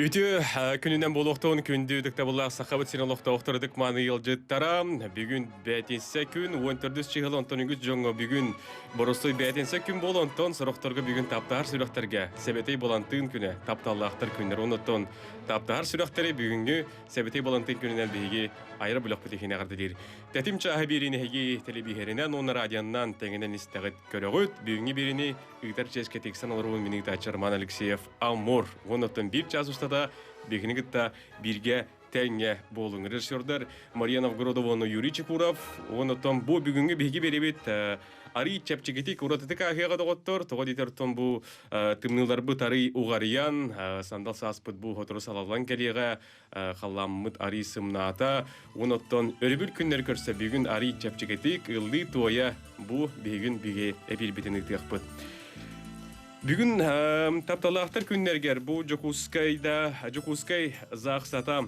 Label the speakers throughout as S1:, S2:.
S1: Үтү күнүнен болуқтуын күндүдікті бұлақ сақабыт сенелоқта оқтырдық маны елжеттара. Бүгін бәтенсе күн, 14 чығыл онтоныңыз жоңы бүгін бұрыстой бәтенсе күн бол онтон сұрықтырғы бүгін таптағар сүріқтерге сәбетей болантын күні тапталлақтыр күнлер оныттон таптағар сүріқтері бүгінгі сәбетей болантын күнінен бейге айры бұлақ бұтекіне қардылыр. Тәтім чағы беріне хеге телебихерінен, оны радианнан тәңінен істіғыт көріғыт. Бүгінгі беріне үгітер ческе тексен олыруын менің тачарман Алексеев Амур. Оныттон бір час ұстада бігіні күтті бірге тәңе болың режиссердар Мария Новгородованы Юрий Чекуров. Оныттон бұл бүгінгі бігі беребет Ари чәпчігетік ұратытық ағияға доғыттыр. Тоға дейтертон бұл тымнылар бұт ари ұғариян, сандал саспыт бұл ғотыры салалан кәлеға қаламмыт ари сымната. Оныттон өрібіл күннер көрсе бүгін ари чәпчігетік ұлды туая бұл бүгін біге әбіл бетінік тұяқпыт. Бүгін тапталақтыр күннергер бұл Жокускай зақсата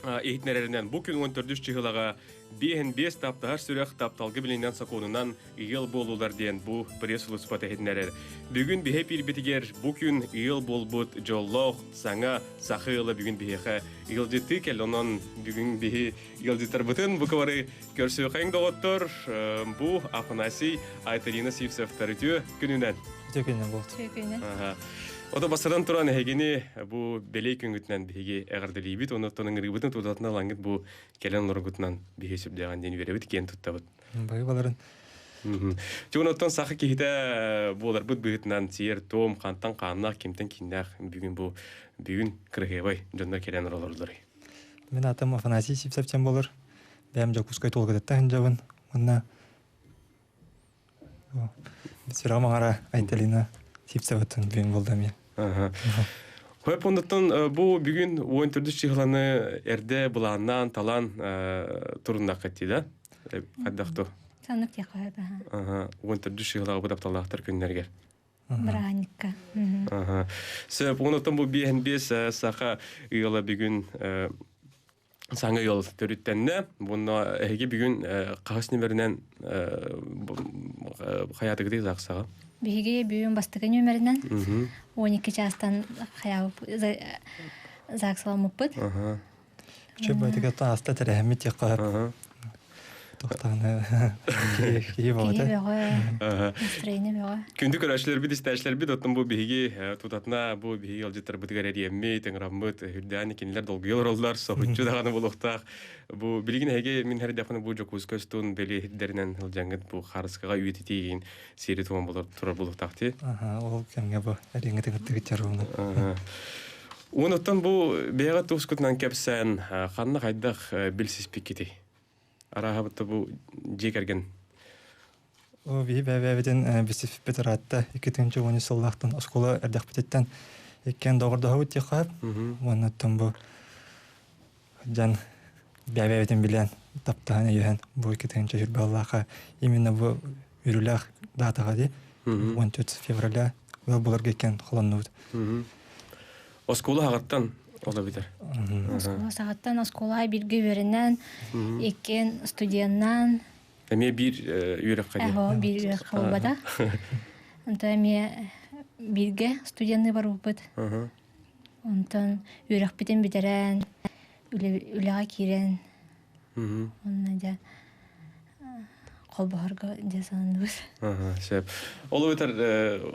S1: Эйтнерерінен бұл күн 14 чығылаға 5 таптағар сүрек тапталғы білінен сақонынан ел болулар дейін бұл пресулы сұпат әйтнерер. Бүгін біге пирбетігер бұл күн ел болбұт жоллоқ, саңа, сақылы бүгін бігеға елдетті кәл, онын бүгін біге елдеттір бұтын бұл көвары көрсі қайың доғыттыр. Бұл Афанасий Айтарина Сивсевтар үті күнінен. Ода басадан туран хегени бу белей күнгүтнен биге эгерделибит, оны тонун рыбытын тудатына лангыт бу келен лоргутнан биге сүбдөгөн дени беребит кен туттабыт.
S2: Бай баларын.
S1: Жонотон сахы кихите булар бут быгытнан сиер том кантан каннак кимтен киннак бүгүн бу бүгүн кыргыбай жондар келен ролорлары.
S2: Мен атам Афанасий Сивсевтен болор. Бәм Жокускай толгыдаттан жабын. Онна Сирамаңара Айталина Сивсевтен бүгүн болдам я.
S1: Хойп ондықтан бұл бүгін 14 чығыланы әрде бұланнан талан тұрында қайтты, да? Қаддақты?
S3: Санық те қойып.
S1: 14 чығылаға бұдап талақтар күннергер.
S3: Бұраныққа.
S1: Сөп, ондықтан бұл бейін бес сақа үйіла бүгін саңы ел төріттенне. Бұны әйге бүгін қағыс нөмірінен қаятығыды зақсаға.
S3: Биге бүйін бастығы нөмірінен 12 жастан қаяуып зақсаламып бұд.
S2: Чөп өтігеттен аста тәрәхімет тек қойып. Тоқтағына кейі бағыды.
S3: Кейі бәғі, настроение бәғі.
S1: Күнді көрәшілер біт, істәшілер біт, оттың бұл бігі тұтатына бұл бігі алжеттар бұдығар әріемме, тәңіраммыт, хүрдәні кенілер долгылар олар, соғытчы дағаны бұл ұқтақ. Бұл білігін әге мен әрі дәқыны бұл Жокускайстың бәлі хиддерінен ұлжаңғыд бұл қарысқыға үйеті тейген сері туған тұрар бұл ұқтақ те.
S2: Ол кәмге бұл әріңі тәңіртігі чаруыны.
S1: Оныттан бұл бәйға тұғыз кәпсән қанына қайдақ білсіз пекеті. Араға бұтты бұл жекерген.
S2: О, бей бәбәбеден бісіп бетератта 2-10 сыллақтың оскола әрдәқ бітеттен еккен доғырдағы өтте қап. Оныттан бұл жан бәбәбеден білен таптағаны үйен бұл 2-10 жүрбі Аллаға именно бұл үріләқ датаға де 14 февраля бұларға екен қоланны өт.
S1: Оскола ағаттан ола бітер.
S3: Оскола сағаттан оскола бірге өрінен, екен студияннан.
S1: Әме бір үйрек қаде?
S3: Әғо, бір үйрек қалбада. Онтан әме бірге студиянны бар ұпыд. Онтан үйрек бітен бітірен, үліға керен. Онна да қолбағырға жасанындығыз.
S1: Сәп. Олы өтір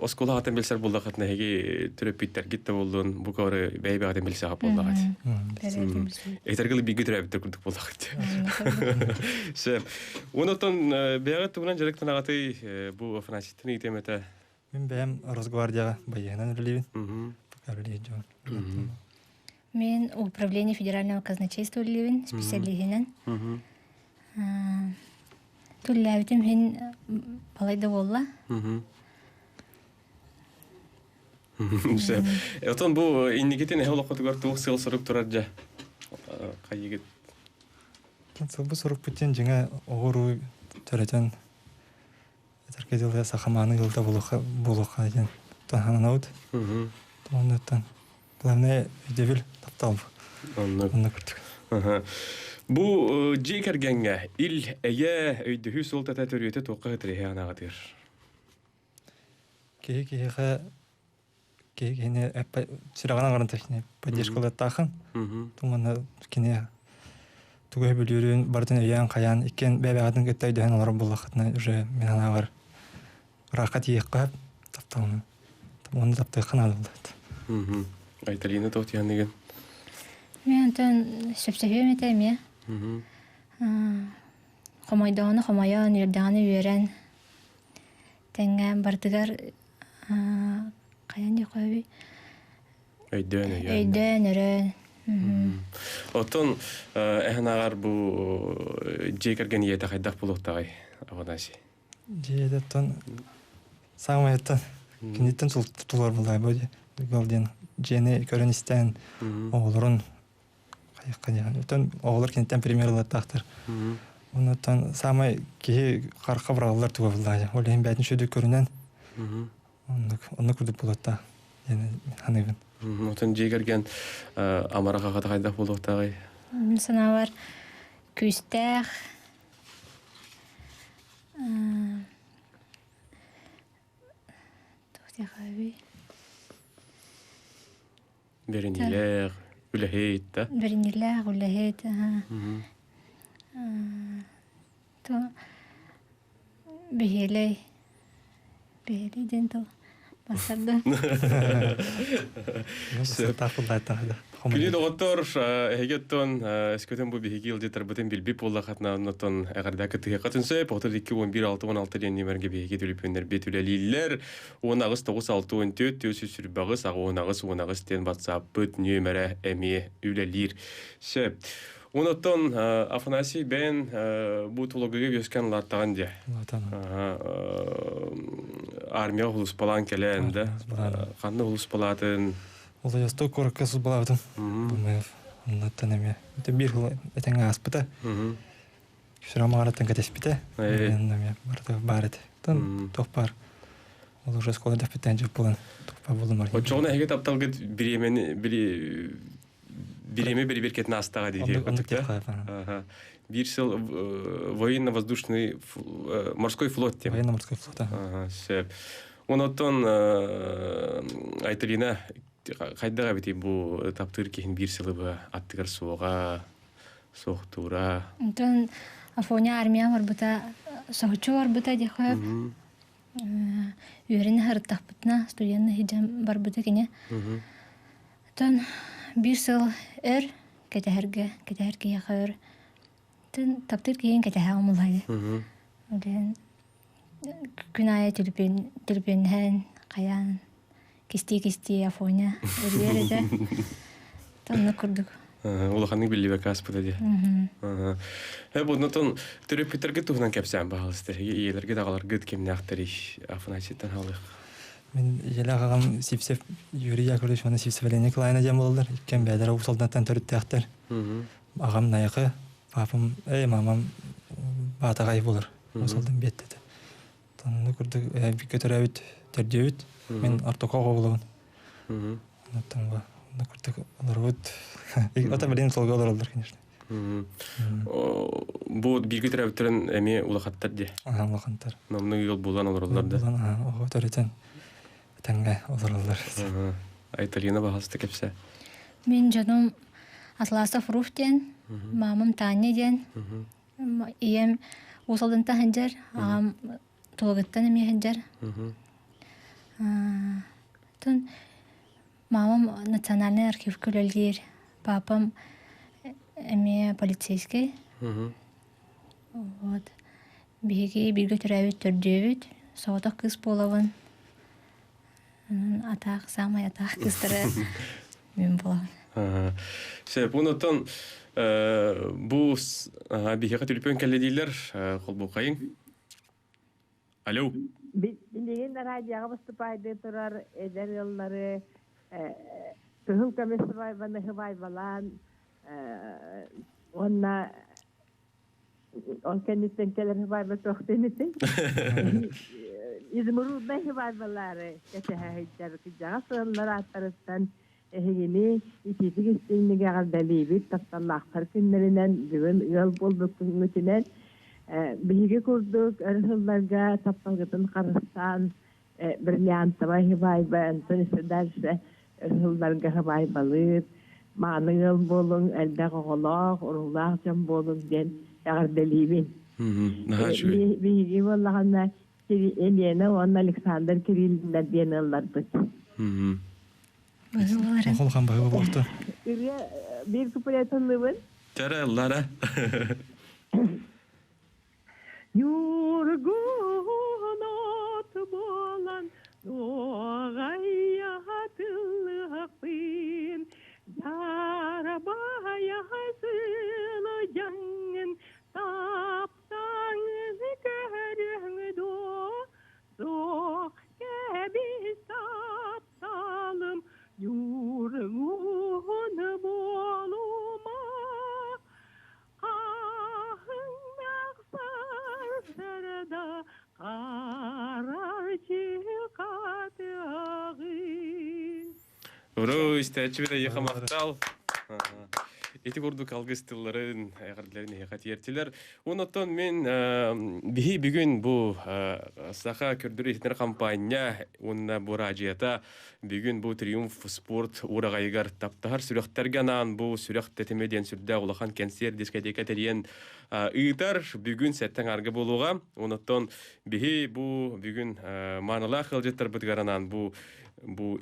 S1: оскола ағаттан білсер болды қатына әге түріп біттер кетті болдың, бұл кәуірі бәйбе ағаттан білсе ағап болды ағат. Әйтергілі бігі түріп біттер күрдік болды ағат. Сәп. Оныттан бәйғат тұғынан жарықтан ағаты бұл Афанаситтің етеметі?
S2: Мен бәйім Росгвардияға байығынан үрлейбін.
S3: Мен управление федерального казначейства үрлейбін, специалигінен. Түлләбітім мен балайды болла.
S1: Отон бұл иннегетін әйол оқытығар туық сыл сұрып тұрар жа? Қайегет?
S2: Бұл сұрып бүттен жаңа оғыру түретін әтіркеділі сақаманы ғылда болуға деген тұнғанын ауд. Оныттан. Главное, өйдебіл таптал бұл. Оны күрдік.
S1: Бұл жекергенге ил әйе өйдіхі сол тәті түріеті тоққа ғытырығы ағанағатыр.
S2: Кейі-кейіға кене сираган аңгарын тахне поддержкалар тахан. Тумана кине тугай билүрүн бардын ян каян икен бебегадын кеттай дөһөн алар буллахтна уже мен анагар рахат йеккап тапталны. Оны таптай каналды.
S1: Айталина тот янеген.
S3: Мен тон сөпсөһөм этеме. Хомойдоны хомоян юрданы үйрен. Тәңгән бардыгар каян якабы. Өйдөн өрөн.
S1: Отон эхнагар бу жекерген ете хайдак булуктагай Афанасий.
S2: Жедеттон самаяттан кинеттен тулар булай боди. Голден жене көрөнистен оолорун кайыккан. Отон оолор кинеттен примерлар тактыр. Онотон самай ки карка бралар туга булай. Олен бәтин шөдө көрүнөн. Онны күрдүк булатта. Яны ханыбын.
S1: Отон жекерген амарага ката хайдак булуктагай.
S3: Санавар күстәх. Тохтягабы.
S1: Беренилер, үлехейт, да?
S3: Беренилер, үлехейт. То бехелей. Бехелей ден то басарда.
S1: Күні доғыттор, әйгеттон, әскөтен бұ бігеге үлдетір бұтын білбіп олла қатына ұннаттон әғардақы тұғы қатынсы, поғытыр 2-11-6-16 ден немерге бігеге төліпендер бет үлелейлер, 10-9-6-14, төсі сүрбағыз, ағы 10-10 тен батсап бұт нөмірі әме үлелер. Онаттон Афанасий бән бұ тұлығығы өскен латтаған де. Армия ғылыс балан кәлән, да? Қанны ғылыс балатын?
S2: Олай ястой коракка сыз балавдым. Онаттан әме. Bir yıl eten аспыта. Шырама араттан кәтеспіті. Бар еді. Тоқ бар. Ол уже скола дәппеттен жеп болан. Тоқ бар болым бар.
S1: Отчоғына әге тапталғыд биреме бери кетин астага дейді. Bir сыл военно-воздушный морской флот.
S2: Военно-морской флот.
S1: Онотон айтылина қайдаға бітей бұл таптыр кейін bir сылы бұл аттығыр соға, соқтура.
S3: Онтон Афоня армия бар бұта, соғычу бар бұта декіп. Үйеріне ғырыттақ бұтына, студентны хиджам бар бұта кене. Онтон bir сыл өр, кетәһәрге яқыр. Таптыр кейін кетәһә омылайды. Күн ая түліпенен, қаян, кисти Афоня, өргері де. Тонны күрдік.
S1: Улаханның білі бәк аспыда де. Бұднатон түріп бітерге тұғынан кәпсән бағалыстыр. Иелерге дағалар ғыд кеміне ақтыры Афанасиеттен қалық.
S2: Мен елі ағағам сипсеп, Юрий Яковлевич оны сипсепелене кылайына дем болдыр. Иккен бәдір ұсалдаттан түрітті ақтыр. Ағам найықы, папам, мамам батағай болыр. Ұсалдан беттеді. Тонны күрдік, көтір әуіт, төрде әуіт. Мен артоқа қоғылығын. Онаттан ба, оны күрдік олар өт. Ота білейін солға олар олар, конечно.
S1: Бұл бір көтір әуіттерін әме ұлақаттар де?
S2: Ұлақаттар.
S1: Намның ел болан олар олар да?
S2: Оға төретін тәңге олар олар.
S1: Айталина бағалысты кепсе?
S3: Мен жаным Асласов Руф ден, мамам Таня ден. Ием ұсалдынта ханжар, ағам толғыттан әме ханжар. Мамам национальный архив көлелдер, папам әме полицейский. Беге бірге түрәуіт түрдеуіт, соғытақ кыз болауын. Атақ, самай атақ кыздыры мен болауын.
S1: Бұнытын бұл бігеға түліпен кәлі дейлер, қол бұл қайын. Алло.
S4: Bildiğin radyoya vastupaydı turar eder yolları tuhum kamesi vay bana hıvay balan onna on kendisinden keler hıvay bana tohtenitin İzmir'de hıvay baları ketehe hiccar kıcağı sığınlar atarıstan yeni işitik isteğini gağaldalıydı tatallahtar günlerinden bugün yol buldukluğun içinden Bilgi kurduk, örhüllerge taptalgıtın Karıstan, бриллиантовый хибайба, антон ise дальше ыргылдарга хибайбалыр, маныгыл болун, элбек оголох, урулах жан болун ден ягардалибин.
S1: Наха чуй.
S4: Биги боллагана Елена, он Александр Кирилловна ден ылларбыт.
S3: Бағыларын.
S2: Олхан байы болду.
S4: Bir kupayatınlıbın.
S1: Тара Лара.
S4: Yorgun ot bolan doğaya hatırlıkpın Yarabaya hazırlı canın taptağını görüngü Soğuk gibi saptalım Yorgun boluma Sırda karar çıkardı ağın.
S1: Уру истәчбе яха мактал. Эти курдук алгыстыларын, агырдларын яха тиертилер. Онотон мен бихи бүгүн бу саха көрдүр этнер компания онна бу радиота бүгүн бу Триумф спорт урагайгар таптар сүрөктөргөнан бу сүрөк тетемеден сүрдө улахан концерт дискотека терен ыйтар бүгүн сеттен арга болууга. Онотон бихи бу бүгүн маныла кылжыттар бытгаранан бу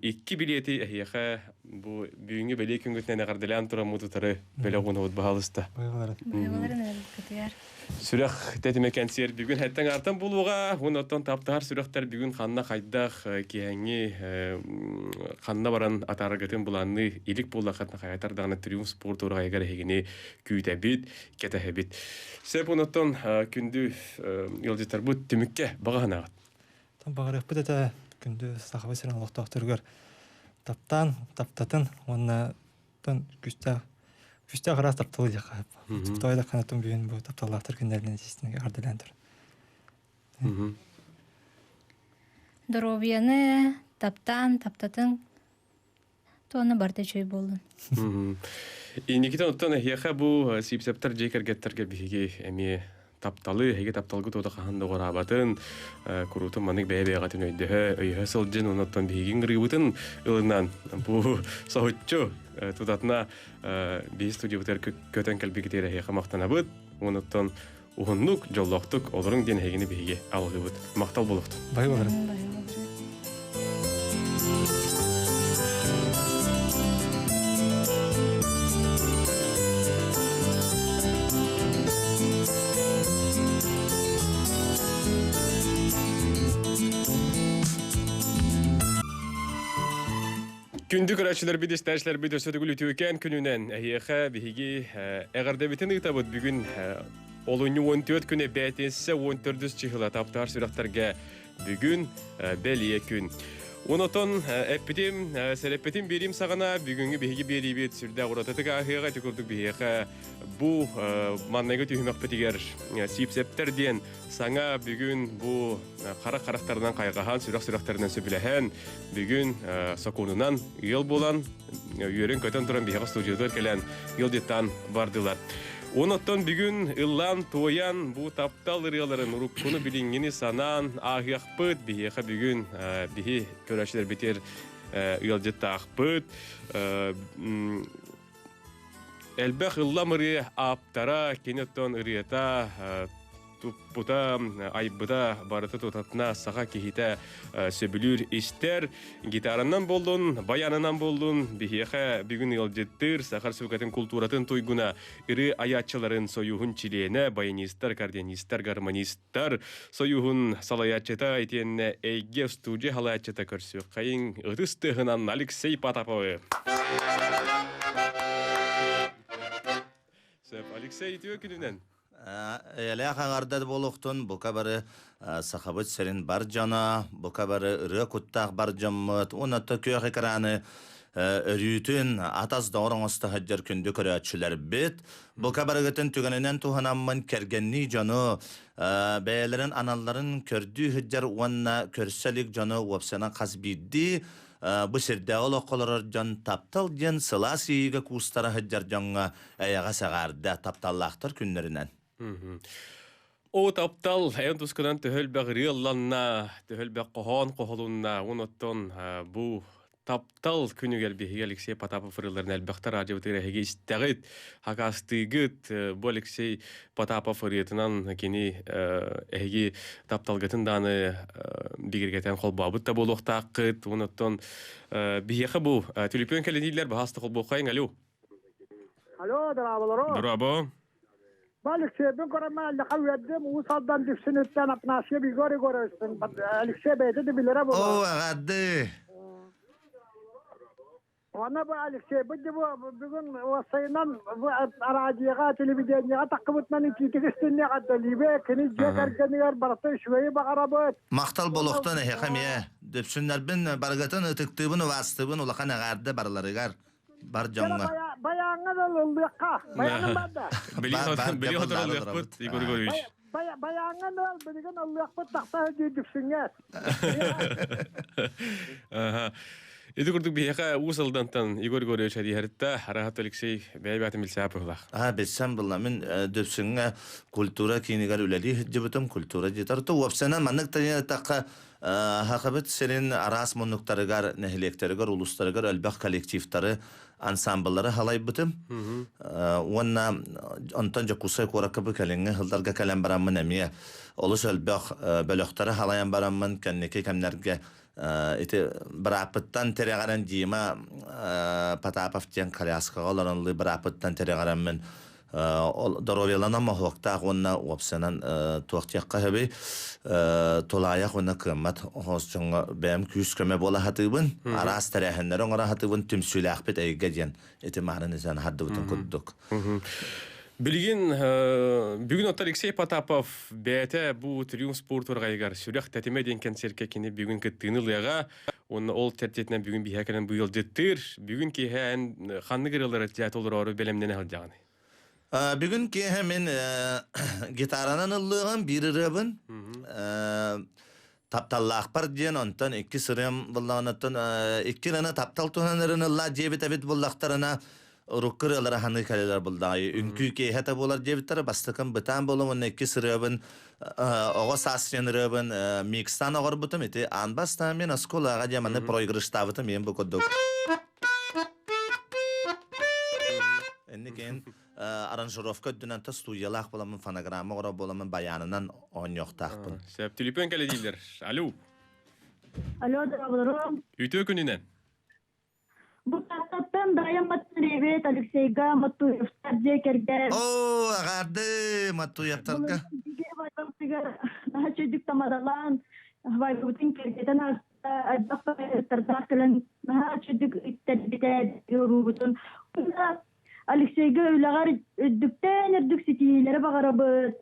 S1: икки билети яха бу бүгүнгө беле күнгөтнен агардалан тура мутутары беле гонот баалыста.
S3: Бағыларын көтігер.
S1: Сүрөх тетиме концерт бүгүн хаттан артан болууга, онотон таптар сүрөхтер бүгүн ханна кайдах киңи ханна баран атаргатын буланны илик буллахатна хаятар дагы Триумф спорт урагайгар хегини күйтәбит, кетәһәбит. Сеп онотон күндү йылдытар бу түмүккә баганагат.
S2: Там багырык бит күндү сахабы сирен лохтоктургар таптатын онна тон күстә гарас таптылы жака. Тойда канатым бүгүн бу тапталлактыр күндәрдән системага ардыландыр.
S3: Здоровьяны таптатын тоны барда чөй болдun.
S1: И Никита оттон яха бу сипсептер жекергеттерге биге эми тапталы, хеге тапталгы тода ханда горабатын, курутун манык бәйбәгатын өйдө, өйһө сылжын оноттон бигин гырыбытын ылынан бу сахутчу тудатна би студия бутер көтөн келбигитер хеге мактанабыт, оноттон ухуннук жоллоктук олорун ден хегени биге алгыбыт. Мактал болукту.
S2: Бай багыр.
S1: Күндү көрәчләр бит истәчләр бит өсөтүгүл үтүкән күнүнән әйәхә биһиги әгәрдә битен итабыт бүгүн олуну 14 күне бәтенсе 14 чыгыла таптар сүрәктәргә бүгүн бәлие күн. Онотон эпидем сәрепетим берим сагана бүгүнгү биһиги берибит сүрдә урататыга ахыга тикурдук биһига бу маннайгы түймәк битигер сипсептер ден саңа бүгүн бу карактардан кайгахан сүрәктердән сөбиләһән бүгүн сокунунан ел болан йөрен көтөн туран биһига студияда келән йылдыттан бардылар. Онотон бүгүн ыллан тоян бу таптал ырыяларын уруккуну билингени санан агыякпыт биһига бүгүн биһи көрәчләр битер йылдытта акпыт элбэх ылламыры аптара кенеттон ырыята туппута айбыда барыты тутатна саха кихите сөбүлүр истер гитаранан болдун, баянынан болдун биһиха бүгүн йылдыттыр сахар сүкатын культуратын туйгуна ыры аячыларын союхун чилене баянистар, кардианистар, гармонисттар союхун салаячыта айтенне эйге студия халаячыта көрсүк кайын ытыстыгынан Алексей Потаповы. Алексей түйө күнүнен
S5: Эле хаңардад болуктун бу кабары сахабыт серин бар жана, бу кабары ыры куттак бар жаммыт, онатта көйөх экраны өрүтүн атас доғырыңысты хаджар күнді көрәтшілер бет. Бу кабарыгытын түгенінен туханаммын кергенни жаны, бәйлерин аналарын көрдү хаджар уанна көрсәлік жаны уапсана қазбидди, бу сирде олоқолорор жан таптал жан сыласииге кустара хаджар жанға аяға сағарда тапталлақтар күнлерінен.
S1: О таптал эн тускынан төһөл бәгриялланна, төһөл бәк кохон кохолунна, уноттон бу таптал күнүгел биһиге Алексей Потапов рыларын әлбәхтә радио тирәһеге истәгит, хакастыгыт бу Алексей Потапов рытынан кини эһиге тапталгытын даны бигергәтән холбабыт та болохтакыт, уноттон биһиге бу телефон кәләниләр баһасты холбокайын, алло.
S6: Алло, дорабаларо.
S1: Браво.
S6: Алексей, ben korama lakavyadım. Usaldan düşünütten apnaşya bir gore görürsün. Alexey Bey'de de bilire bu.
S5: О, агады.
S6: Ona bu Alexey, bugün o sayınan bu aracıya, televizyona takımıtmanın kitikistine kadar libe, kini cekerkeniyor, barıtı şüveyi bakarabıt.
S5: Мактал болохтан эхемия. Дөпсүннәр бин баргатын ытыктыбын вастыбын улахан агарды барларыгар. Бар жонга.
S6: Bayanı da lıllıkka. Bayanı ben de.
S1: Били хотор лекпут Игорь Григорьевич.
S6: Bayanı da bilgin lıllıkka taksa düksünler.
S1: Ага. Эди курдук биһига усалдантан Игорь Григорьевич хадиһәртә Рахат Алексей бәйбәтем билсәпәләх.
S5: Бесем була мен дөпсүнгә культура кинигәр үләли җибетем культура җитар то вапсана маннык така хакыбыт серин арас монуктарыгар нәһилектерегәр улустарыгар әлбәх коллективтары ансамбльлары халай битем. Уанна антан җакуса коракыбы кәленгә хылдарга кәләм барамын әмия. Олыс әлбәх бәләхтары халаян барамын кәннеке кемнәргә ите брапыттан терегәрен дима Потапов тен коляскага алынлы брапыттан терегәрен мен доровелана махвакта гонна опсанан туактякка хәби толая гонна кыммат хосчыңга бәм күс көмә бола хатыбын арас терәһеннәр оңара хатыбын түмсүләх бит әйгәдән ите мәгънәне сан хадды бутын куддук.
S1: Билген бүгүн отто Алексей Потапов бәте бу триумф спорт ургайгар сүрәх тәтеме ден концертке кини бүгүн кыттыынылыга он ол тәртетнән бүгүн биһәкәнән бу ел жеттер бүгүн киһән ханны гырылары театрлары белемнән алҗаганы.
S5: Бүгүн киһә мен гитаранан ыллыгын биреребин. Тапталлах бар ден онтан 2 сырым булганаттан 2 рана таптал туһанырын ла җебит әбит буллактарына Руккырылары ханы калелар булдай. Үнкү ке хата болар дебиттер бастыкын бытан болумун 2 сырыбын ого сасченрыбын микстан огор бутум ити анбаста мен асколага жаманы проигрыштабытым мен бу коддук. Энникен аранжировка дүнән та студиялах боламын фонограмма огор боламын баянынан оньоктакпын.
S1: Сәп телефон кәле дилер. Алло.
S7: Алло, дорогой.
S1: Үтө күнүнән.
S7: Bu tatlatan dayan matrevet Alexeyga Matuyev'ta kerger.
S5: О, агады Матуевтарга.
S7: Daha çocuk tamadalan vay bütün kergeden hasta terdaklen daha çocuk terbiyede yorubutun. Alexeyga ulagar dükten erdük sitiyelere bakarabız.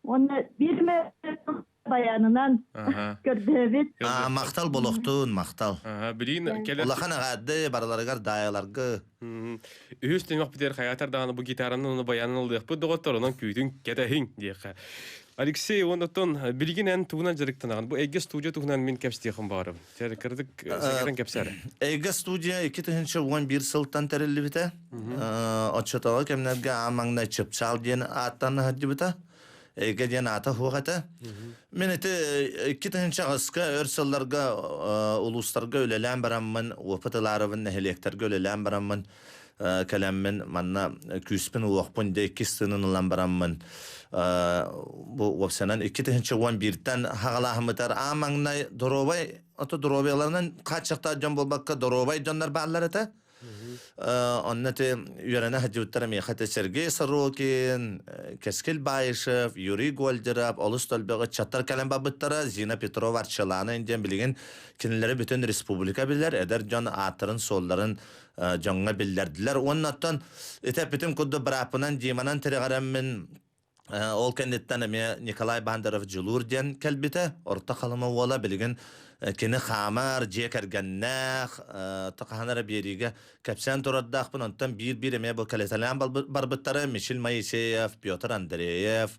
S7: Ona bir me bayanından gördüğüt.
S5: Мактал болохтун, мактал.
S1: Билин кәле
S5: Улахан агады барларыгар даяларга.
S1: Үстен вак битер хаятар дагы бу гитаранын баянын алдык. Бу доготторунан күйтүн кетеһин диякка. Алексей онотон билгенен тугунан жырыктанаган. Бу эге студия тугунан мен кепстехим барым. Тер кирдик сәгәрен кепсәре.
S5: Эге студия 2011 сылтан терелли бите. Очотога кемнәргә амаңна чыпчал дигән аттан хаҗы бите. Эге дигән ата хугата. Мен ите 2000 агыска өрсөлләргә улустарга өлелән бараммын, опытыларыбын нәһилектерге өлелән бараммын. Кәләммен манна күспен уақпын де кистынын улан бараммын. Бу вапсанан 2011-тен хағалахымытар амаңнай доробай, ото доробайларынан қачықта жон болбаққа доробай жонлар бағалар әті. Оннаты үйеріне хаджуттарым ехаты Сергей Сорокин, Кескел Байышев, Юрий Гольдерап, Олыс Толбеғы чаттар кәлем бабыттара, Зина Петрова Арчаланы инден білген кенелері бүтін республика білер, әдер жон атырын солларын жаңға білдерділер. Оннаттан етеп бүтін күдді бірапынан дейманан тіріғараммен ол кәндеттен әме Николай Бандаров жылур ден кәлбіті, орта қалымы ола білген кені қамар, жек әргеннәқ, тақағанары береге кәпсән тұраддақпын, онтан бір әме бұл кәлеталан барбыттары Мишел Моисеев, Петр Андреев,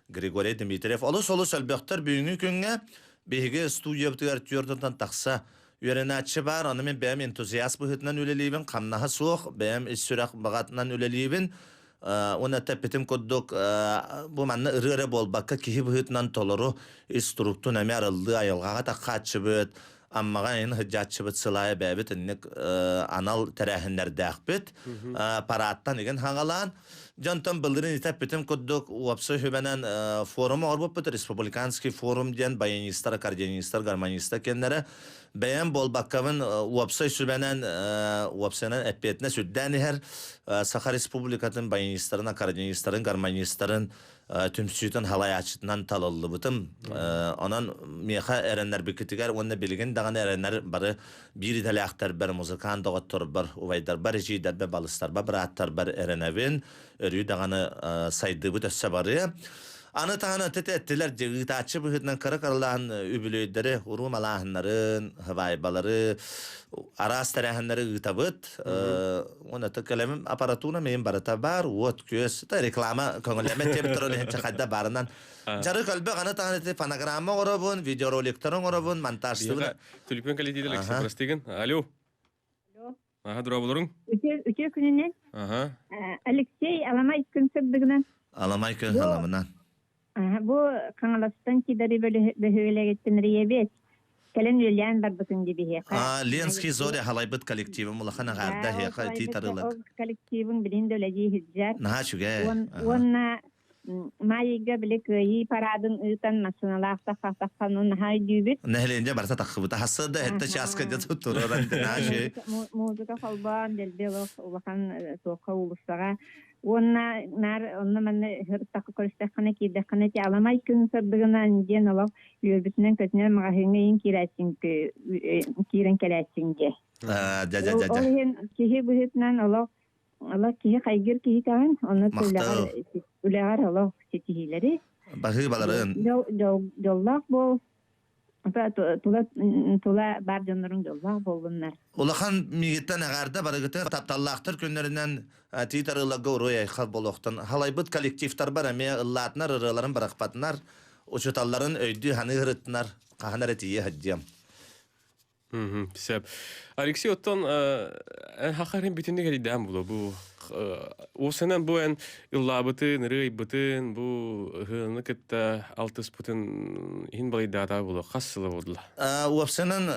S5: Григорий Дмитриев. Олыс әлбәқтар бүйінгі күнге бейге студия бұтығар түйерден тақса үйерінәтші бар, оны мен бәйім энтузиаст бұхытынан өлелейбін, қамнаға соқ, бәйім іс-сүрақ бағатынан өлелейбін. Ona teppetim kodduk bu manna ırı bolbakka kihi bıhıtnan toluru instruktun emi arıldı ayılgağa taqqatçıbıt ammaga en hıccatçıbıt sılaya bäbit innik anal terähinler däkbit parattan igen hangalan Jontan bildirin teppetim kodduk wapsa hübenen forum orbuput respublikanski forum diyen bayanistlar kardiyonistlar garmanistlar kenlere beyan bolbakkavın wapsa sübenen wapsanan epetne süddani her Sakha Respublikatın bayanistların kardiyonistların garmanistların tümsüytün halay açıtından talıllı bıtım onan miha erenler bikitigar onna bilgin dağın erenler barı bir idalaktar bar muzikan dağıttır bar uvaydar bar jidar bar balıstar bar attar bar erenevin örü dağını saydı bu dösse barı Anı tahana tete ettiler gıtaçı bıhıtnan kara karalağın übülüyderi urum alağınların hıvaybaları aras terehenleri gıtabıt ona tıkalemim aparatuna meyin barata bar uot köz ta reklama kongolemet tebtrol hem çakadda barından jarı kalbe anı tahana tete panagramma orabun video roliktarın orabun montajlı
S1: Tülüpön kalite dilek seprestigen. Alo.
S7: Alo.
S1: Aha dura bulurun.
S7: Üçe gününden
S1: Aha.
S7: Alexey Alamay Künçökdüğünden
S5: Alamay kön halamından
S7: bu kanalastan ki dari böyle gittin riyebet. Kalen yölyen var bakın gibi heka.
S5: Lenski zori halaybıt kolektivim ulakana garda heka ti tarılak.
S7: O kolektivin bilinde öleceği hizcar.
S5: Naha şüge.
S7: Onna mayiga bile köyü paradın ıtan nasyonalakta faktakanın hay dübüt.
S5: Nehlence barsa takkıbıta hasada hette şaskıca tutturur. Naha şey.
S7: Muzika kalban delbe bakan soka ulusaga. Onna manne hırtakı korustakana ki dekana ki alamay kün sabdığından diyen olav yörbütünden kötüne mağahenge kiren kelasınge. Olayın kihi bühütünden olav Allah kihi kaygır kihi kan onu tüleğer olav setihileri.
S5: Bahı baların.
S7: Yollak bol. Tula barcanların yollak bol bunlar.
S5: Ulakan migitten agarda barıgıtı taptallaktır günlerinden titarılaga uruya xal boloqtan. Halaybıt kolektiftar bar eme ıllatnar ırıların bırakpatnar. Uçutalların öydü hanı hırıtnar. Kahanar etiye hacciyam.
S1: Sep. Alexey ottan hakarin bütünde geli dam bulu bu. O senen bu en illabıtın, rıybıtın, bu hılını kıtta altız butun hin balı data bulu. Kassılı oldu.
S5: Uapsenin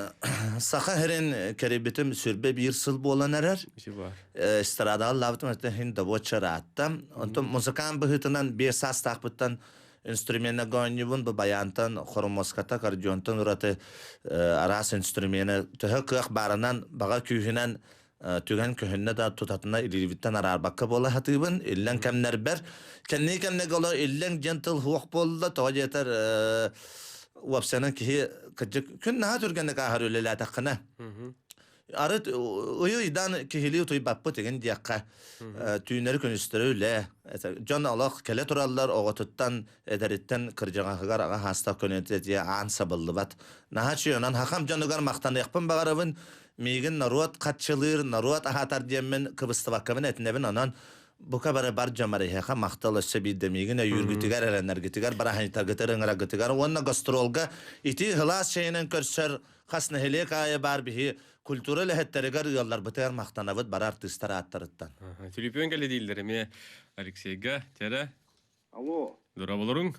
S5: saha herin keribitim sürbe bir sıl bolan erer.
S1: Bir şey var.
S5: Strada Allah'ım hin da boçara attım. Ondan muzikan bıhıtından bir sas takbıttan instrumenta gönübün bu bayantan xoromoskata kardiyontan uratı aras instrumenta tühü kıyak barınan bağa kühünen tügen kühünne da tutatına ilivitten arar bakka bola hatıbın illen kemler ber kenni kemne gola illen gentle huok bolla toğa yeter uapsenin kihi kıcık kün naha türgenlik ahar ölele takına Arıt uyu idan kihili utuy bappı tegen diyakka tüyünleri könüstürü öyle. Can Allah kele turallar oğututtan ederitten kırcağa hıgar ağa hasta könüntü diye an sabıllı bat. Naha çiyonan hakam canıgar maqtan yakpın bağırabın migin naruat katçılır naruat ahatar diyemmen kıbıstı bakkamın etnebin anan bu kabara bar jamarı heka maqtalı sebide migin yürgütügar erenler gitigar barahanita gıtırıngara gıtıgar onna gastrolga iti hılas şeyinen körser khasna helek aya bar bihi Kultural hetterigar yollar biter maqtanabıt bar artistlar attarıttan.
S1: Tülüpön kalite dilleri mi? Alexeyga, tere.
S8: Alo.
S1: Dura bulurun.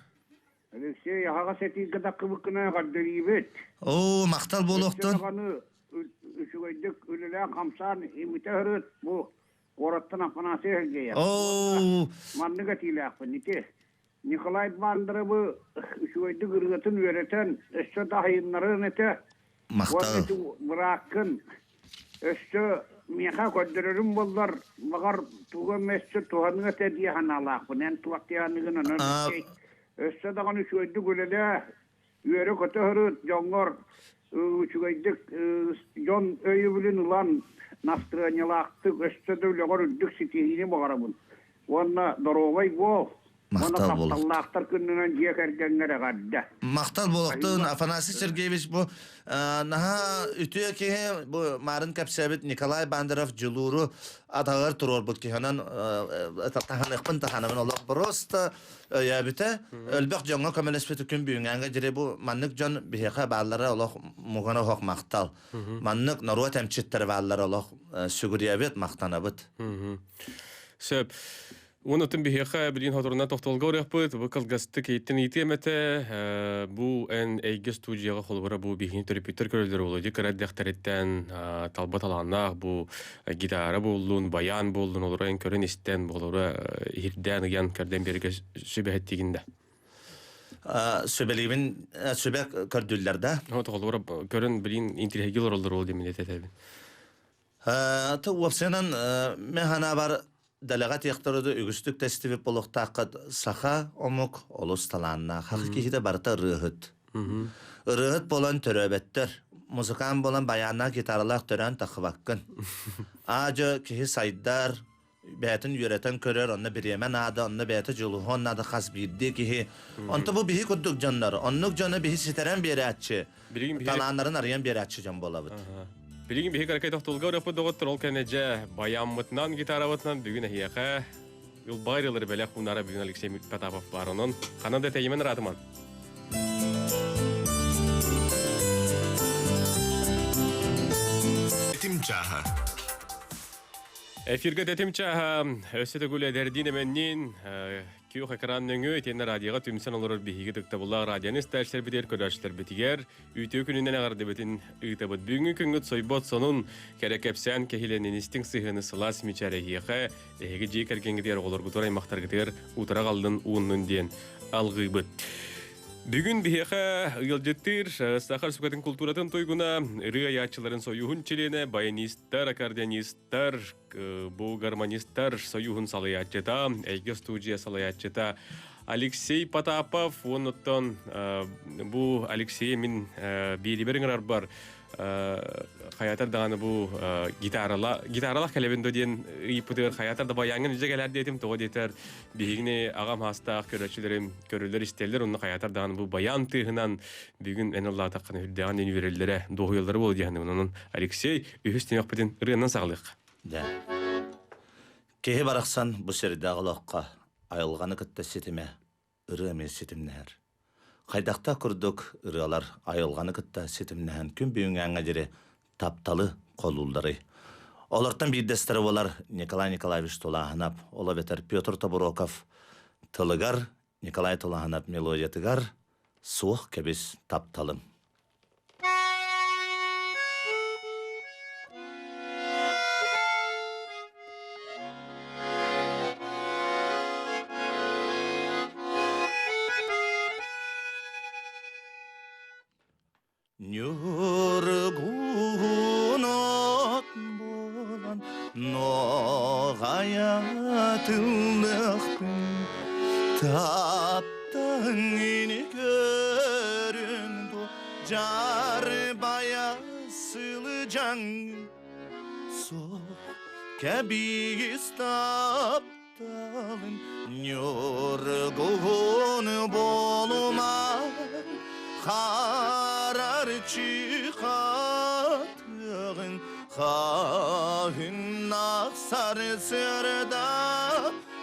S8: Alexey, haga seti gıda kıvıkına kardırıyıbet.
S5: Oo, maqtal boluqtun.
S8: Seni üşügeydik ülüle kamsan imite hırıt bu. Orattan afanası hergeye.
S5: Oo.
S8: Manlıga tilakfı niti. Nikolay bandırı bu üşügeydik ırgıtın vereten üstü dahiyinları nete.
S5: Maqtal.
S8: Bırakın. Üstü miha koydururum bollar. Bakar tuğa mesut tuğanıga tediye hanalak. Ben tuğaktiyanıgın anın. Üstü dağın üşügeydik ülüle. Üyeri kötü hırıt jongor. Üşügeydik jon öyübülün ulan nastıranyalaktık. Üstü de üleğor üddük sitihini bakarabın. Ona dorovay bu.
S5: Maqtal boluq.
S8: Allah'tar künnünen jekergenlere gadda.
S5: Maqtal boluqtun Afanasi Sergeyevich bu naha ütüye ki bu marın kapsabit Nikolay Bandarov juluru atağır turor bu ki hanan tahanıqpın tahanımın Allah prosta ya bite ölbek jonga kamelespeti kün büyüngenge jire bu manlık jon biheqa ballara Allah mugana hoq maqtal. Manlık naruat emçittir ballara Allah sügüriyabet maqtanabıt.
S1: Söp. Онотун бихеха билин хоторунан тохтолга оряппыт, бу кылгасты кейттен итемете, бу эн эйге студияга холбара бу бихин терапевтер көрөлдөр болу. Ди кыраддахтареттен талбат аланах бу гитара болдун, баян болдун, олора эн көрөн истен болора ирден ян көрден берге сөбехеттигинде.
S5: Сөбелибин сөбек көрдүлләрдә.
S1: Холбара көрөн билин интерхегил оролдор болду демин этетебин.
S5: Туапсенан механа бар делегат яктырды үгүстүк тестиви болохтакыт саха омук олус таланна хаккихиде барта рыгыт. Рыгыт болан төрөбеттер. Музыкан болан баянна гитаралак төрөн такыбаккын. Ажы кихи сайдар бәтін үйрәтен көрер, онны біремен ады, онны бәті жылуғын ады қас бірді кихи. Онты бұл біхи күрдік жанлар. Оннық жаны біхи сетерен бері әтші. Таланларын арыян бері әтші жан болабыд.
S1: Билигин бихи каракай тохтулга оряппы доғыттыр ол кәнеже баяммытнан, гитаравытнан бүгін әхияқа ул байрылыр бәлек ұнара бүгін Алексей Потапов барының. Қанады тәйімен ратыман.
S9: Тимчаха.
S1: Эфирге тетимчаха өсөтө гүле дердине меннин күйөх экранның өтені радиоға түмсен олар бихиге тікті бұлла радионы стәршер бітер көрәшілер бітігер үйті күнінен ағарды бітін ұйтабыт бүгінгі күнгіт сойбот сонун кәрекепсен кехиленін істің сығыны сылас мечәрехиеға әйгі жей кәргенгідер олар ғұтыр аймақтар гітер ұтыра қалдың уынның ден алғы бұт. Бүгін бихеха ұйылжеттір Сахар Сукатын культуратын тойгуна ыры аячыларын союхун челене баянистар, аккордеонистар, бу гармонистар союхун салаячета, әйге студия салаячета Алексей Потапов, оныттан бу Алексей min бейриберіңір бар хаятар дағаны бу гитаралақ кәлебінді ден ұйыппытығыр хаятар да баяңын үзе кәлер дейтім тоғы дейтер бейгіне ағам хастақ көрәтшілерім көрілер істелдер онны хаятар дағаны бу баян тығынан бүгін ән Аллах таққаны үрдіған ден үйерелері доғыялары болды дегенде оның Алексей үйістен өқпетін ұрғынан сағылық.
S5: Кеhe барақсан бұ серді ағылаққа айылғаны күтті сетіме ұры мен сетімнәр. Қайдақта күрдік ұрылар айылғаны күтті сетімнән күн бүйін әңі дере тапталы қолулары. Оларттан бейдестері олар Николай Николаевич Толаханап, ола бетер Петр Табуроков, Тылығар Николай Толаханап мелодиятығар, суық кәбіз тапталым. Нюргунот болан ноғаятылықпын таптың ені көрінді жар баясылы жаң соқ кәбіз тапталын нюргун болмай Қарар чиқатығын қағын ақсар сөрді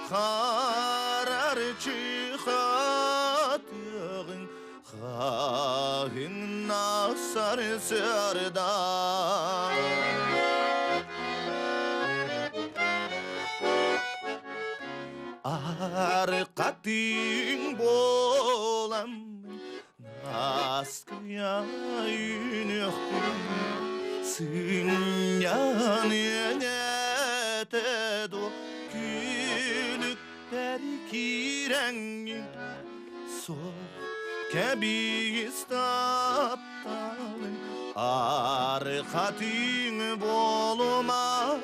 S5: Қарар чиқатығын қағын ақсар сөрді Арқатын болам Askıya yünüktüm Sünyan enetedo Külükler kirengin Sok kebiz taptalın Arkatın bolmar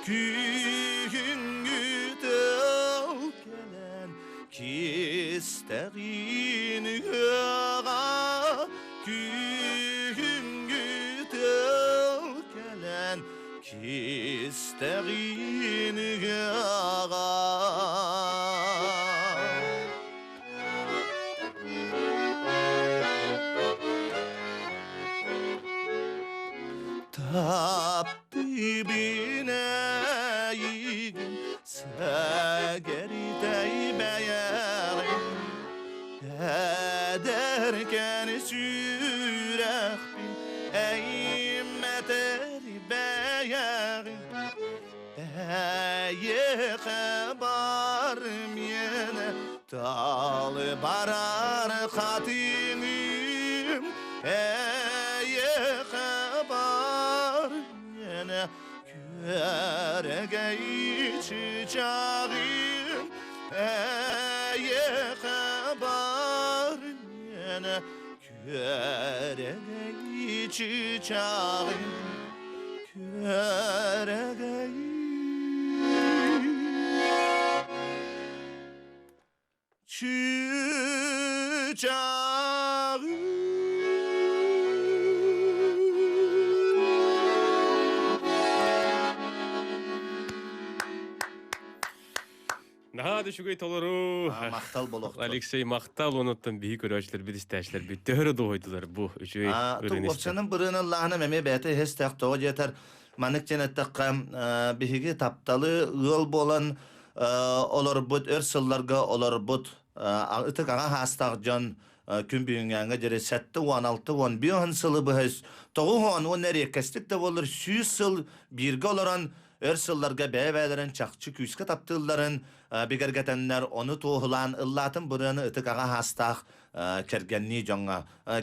S5: Küngü tel gelen Kisteğin hığa Küngü tel gelen Kisteğin hığa Taptı bineyin Segeri deybeyeğin Ederken sürek bin Eymet erbeyeğin Yeğe bar mene tal barar katinim yeğe bar mene körege çiçeğim yeğe bar mene körege çiçeğim körege
S1: Наха düşügey толору.
S5: Мақтал болоқты.
S1: Алексей мақтал онуттан бии көрөчлөр бит истәчләр бит төрө дойдулар бу үчөй үренесте.
S5: Тугопчанын бұрыны Аллахына мәме бәті хестәк тоғы жетер. Манык женеттаққа биһиги тапталы ыл болан олар бұд өрсылларға олар бұд ытык аға хастақ жан күн бүйінгенге жере 7-16-11 сылы бұхыз. Тоғы он әрекестік де болыр 100 сыл бірге оларан өрсылларға бәйбәлерін чақчы күйіске таптыларын бігергетенлер оны тоғылан ыллатын бұрыны ытык аға хастақ кергенні жоңға.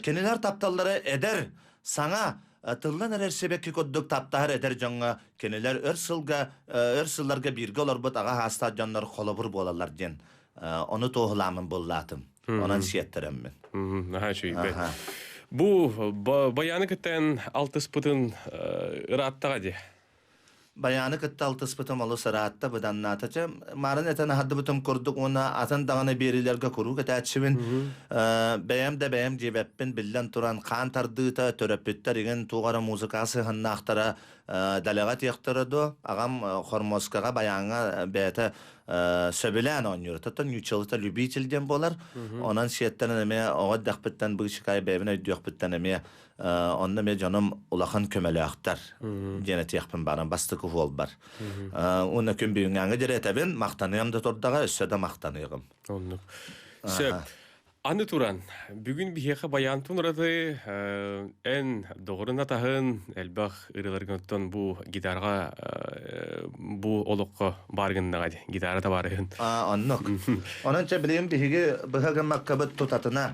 S5: Кенелер тапталары әдер саңа тыллан әрер себекки көддік таптағыр әдер жоңға. Кенелер өрсылларға бірге олар бұд аға хастақ жонлар қолыбыр болалар ден. Оны тоғыламын боллатым. Онан сиеттерем мен.
S1: Аха шүй бет. Бу баяны кеттен алтыс бұтын ыраттаға де.
S5: Баяны кытта алтыс бұтым олы сыраатта бұданнатача. Марын әтен хадды бұтым көрдік, оны атын дағаны берілерге көру кәтәтшібін. Бәйім жебеппін білден тұран қан тардыта төрөппіттер еген туғары музыкасы хыннақтара дәлеғат ектірді. Ағам Хормоскаға баяңа бәйті сөбілән ойныр. Тұттанючылыта любителден болар. Онан сиеттен әме оғад дәқпіттен бұғышықай бәйбін өйдіқпіттен әме онда мен жаным улахан көмелі ақтар. Жені тияқпын барын бастықы ол бар. Оны күн бүйінгенгі деретәбін мақтанығым да тұрдаға өссөді мақтанығым.
S1: Аны туран, бүгін бихеха баян тунрады, ән доғырын атағын, әлбақ ұрыларғыntан бу гитарға, бу олыққа барғыннаға де, гитара да барығын.
S5: Оннық. Онынша білейім бихеге бұғығын маққабыт тұтатына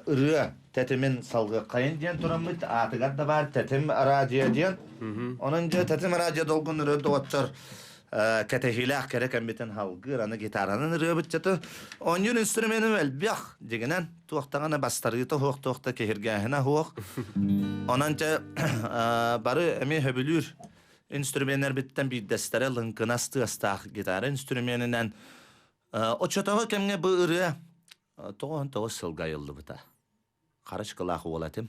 S5: ұры тәтімін салғы қайын ден тұрамыд, атығар да бар тәтім радио ден. Онынша тәтім радио долғын ұры доғаттар кәтехилақ керек әмбетін халғыр, аны гитаранын рөбіт жаты. Онын инструменім әлбіяқ дегенен туақтағаны бастарыйты хоқ-тоқта кехіргәхіна хоқ. Онанча бары әме хөбілір инструментер біттен бейдестері лыңқынасты астақ гитара инструменінен. Очотағы кәмге бұл ұры тоғын сылға елді бұта. Қарыш қылақы олатым.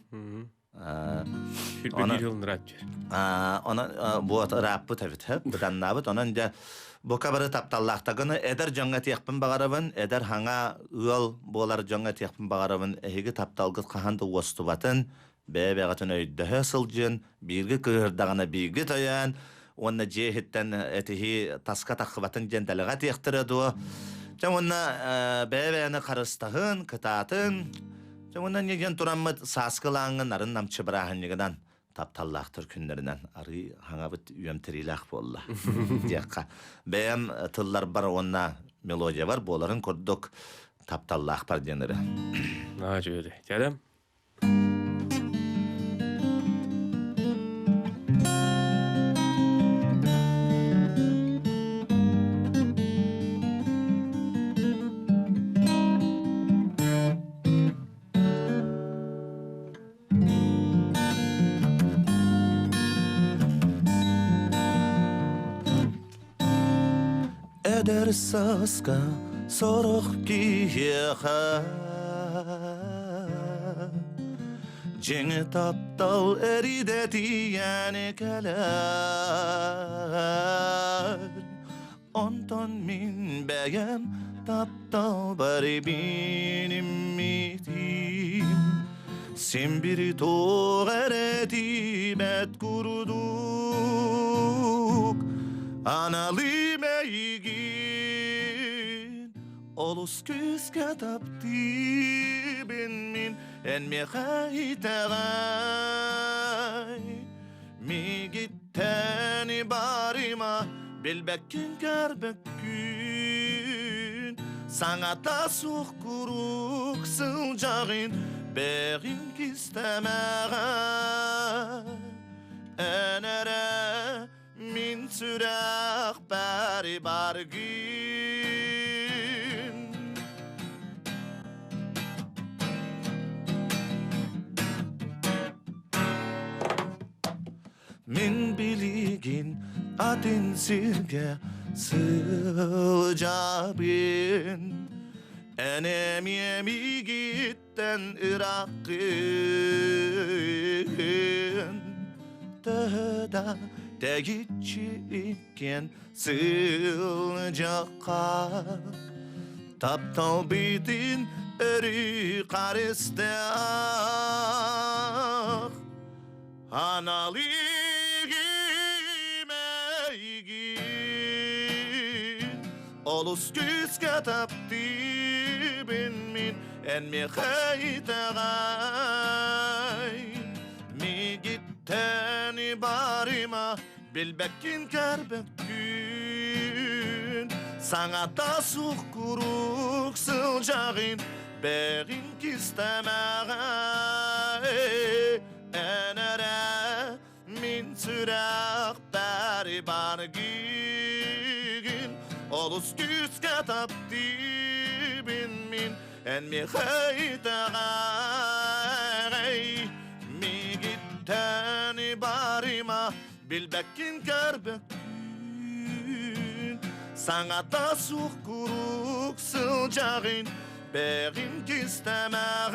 S5: Буат раппы тавит буданнабыт онан да бокабары тапталлахтагыны эдер жаңга тияқпын багарабын эдер хаңа ыл болар жаңга тияқпын багарабын эһиги тапталгыт каханды остубатын бәбәгатын өйдәһә сылжын бирге кырдагына бирге таян онна жехиттен этихи таска тахбатын жендалга тияқтырады жамонна бәбәне карыстагын кытатын Жамонан неген тураммыт саскылаңын арын намчы бірағын негедан тапталлақтыр күндерінен ары хаңабыт үйемтірилақ болла. Дияққа. Бәйім тыллар бар онна мелодия бар, боларын көрдік тапталлақ бар денері.
S1: Жүйеді. Дядам?
S5: Eder saska sorok kiyeha Jeni taptal erideti yani keler Ondan min beyem taptal bari benim mitim Sen bir toğereti bet kurduk Analı meygin Olus küske tapti ben min En mi haytagay Mi gitteni barima bilbekkin körbekkin sana da soğuk kuruk sıcağın beğin kistemeye enere min sürek bari bargin min biligin adın silge sıcabin enem yemi gitten Irak'ın da Degitçi iken sıcakka Taptal bidin eri karistek Analı gimeygin Olus küske tapti bin min en mi haytagay Mi gitteni barima bilbekkin kerbekkin Sana da soğuk kuruk sıcağın beğin kistemeye enere min sürek bari bargin Olus küske tapti bin min en mi haytagay Mi gitteni barima bilbekkin kerbekkin Sana da soğuk kuruk sıcağın beğin kistemeye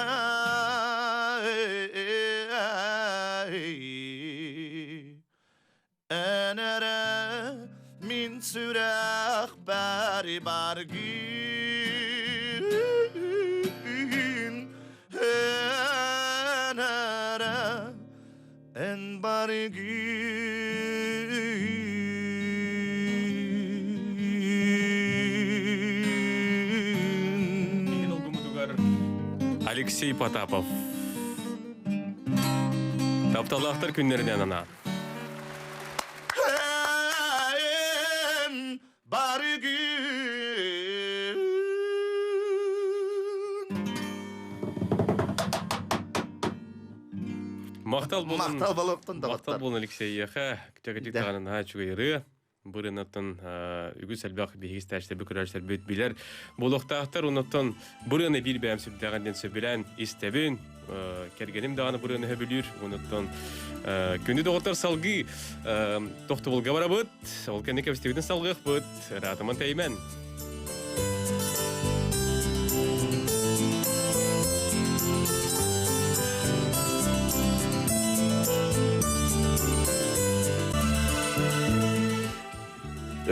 S5: enere min sürek bari bargin enere en bargin
S1: Алексей Потапов. Тапталақтар күннерінен ана.
S5: en bargin
S1: Мақтал болын.
S5: Мақтал болуптун да
S1: Мақтал болын Алексей яха. Күтәгәтик тағанын ха чугайры. Бұрынаттан үгі сәлбақ бейгіз тәшті бүкірәшілер бөт білер. Болуқтақтар ұнаттан бұрыны бір бәйім сөбдәғанден сөбілән істебін. Кергенім дағаны бұрыны хөбілер. Ұнаттан күнді доғытар салғы тоқты болға бара бұд. Ол кәнне кәбістегіден салғық бұд. Ратыман тәймен.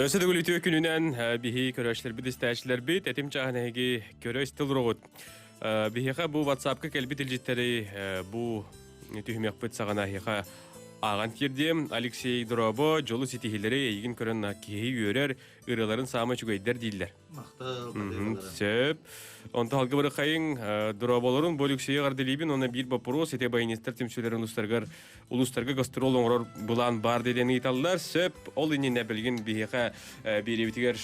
S1: Өсі дөгіл үтіе күнінен бігі көрәшілер біді істәшілер біт, әтім чағынайғы көрәш тыл роғыт. Біғіға бұл WhatsApp-қа кәлбі тілжеттері бұл түхімек бұд сағана ғыға аған кердем Алексей Дробо жолы сетихилері егін көрін кейі өрер ұрыларын самы чүгейдер дейділер. Сөп. Онта халқы бұры қайын Дроболарын бөліксейі ғарделейбін, оны бір бапырос, ете байынестер темсөлерін улустарға гастрол оңырор бұлан бар дедені италылар. Сөп, ол инен әбілген бейіға беребітігер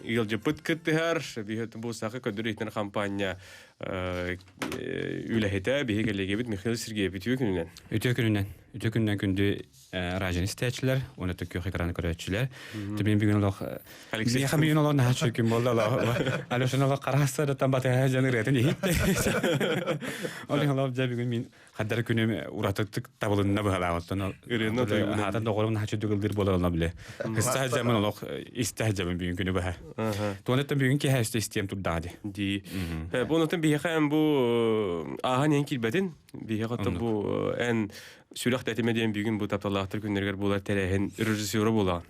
S1: ұйылжы бұт күттігер, бейхетін бұл сақы көндірі етінер компания үләхеті бейі кәлеге біт Михаил Сергеев үтіе күнінен.
S9: Үтө күннен күнді ражен істәтчілер, оны түк көк экраны көрәтчілер. Түбен бүгін олақ... Меха мүйін олақ наға чөкім болды олақ. Алешын олақ қарастырыттан баты әжені ретін ехетті. Олың олақ жа бүгін мен қаддар күнім ұратықтық табылынына бұғалағыттан. Хатан доғырым наға чөдігілдер болар олына біле. Истәжемін олақ истәжемін бүгін күні бұға. Туанеттен бүгін ке әсті істем тұрдағады.
S1: Бұнытын бейхәм бұл аған ең келбәдін. Бейхәттен бұл ән сүрәқ тәтемеден бүгін бұл тапталақтыр күннергер болар тәрәхін режиссері болаған.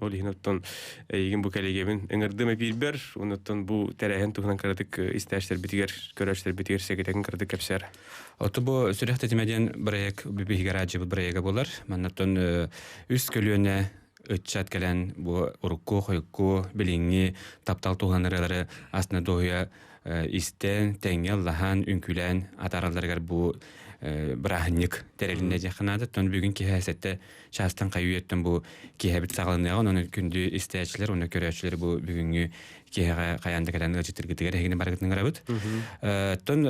S1: Ол ехін егін бұл кәлегемін өңірдім әпейілбер, оныттан бұл тәрәхін тұғынан қырадық істәштер бітігер, көрәштер бітігер секетәкін қырадық кәпсәр.
S9: Оты бұл сүрәқ тәтемеден бірайық бігер ажы бұл бірайығы болар. Маннаттан үс көлуіне өтчат кәлән бұл ұрыққу, қойыққу, біліңі, таптал тұғанырылары астына доғыя истен, тәңел, лахан, үнкілән, атараларғар бұл брахник терелинде жаханады тон бүгүн кихәсәттә шастан кайыттан бу кихәбит сагалынган оны күндү истәчләр оны көрәчләр бу бүгүнгү кихәгә каянда кадән җитергедер хегене баргытын гарабыт тон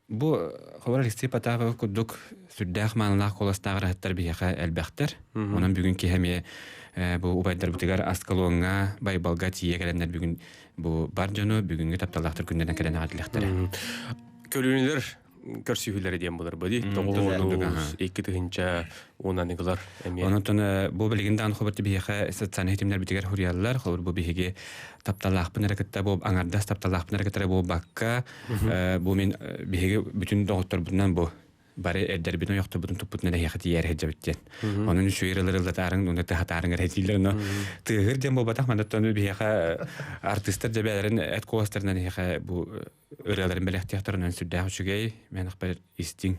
S9: бу хавар Алексей Потапов кудук сүддәх манлах коластагы хаттар бияха әлбәхтер оның бүгүн кихәме бу убайдар бутыгар аскалонга байбалга тие келендер бүгүн бу бар жону бүгүнгү тапталактыр күндөрдөн келен агытлыктар
S1: Көлүнүлөр көрсүйлөр диен булар бади. Тогоонус 2-нче унаныгылар эми.
S9: Онтон бу билгинде ан хоберти бияха социаль хитимдер битигер хурияллар, хобер бу биһиге тапталакпын әрекетте бу аңардас тапталакпын әрекеттер бу бакка бу мен биһиге бүтүн доктор bundan бу бары эддер битен яктыр бутун тупутна да яхати яр хеджебиттен. Онун шуйралары тарың уны тахатарың ретилер но тыгыр дем бу батак мандаттан бияха артисттер дебелерин эт костернен яха бу ыраларын белехтяхтарынан сүддә үчүгей мен хабар истин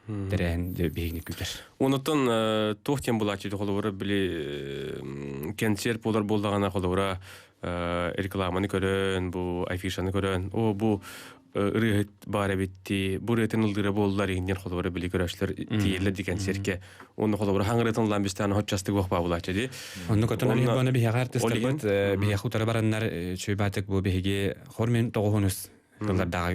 S9: дәрән бигни күтер.
S1: Онотон тохтен булачы холовары били концерт болар болдагана холовара рекламаны көрөн, бу афишаны көрөн. О бу рыгыт бара битти, бу рытын ылдыра болдылар егенден холовары били көрөчлөр тиелер деген серке. Оны холовары хаңырытын ламбистан хотчастык бакпа булачы ди.
S9: Онны котон алибаны бияга артисттер бит, бияга хутара бараннар чөйбатык бу биге хормен тогонус Кылларда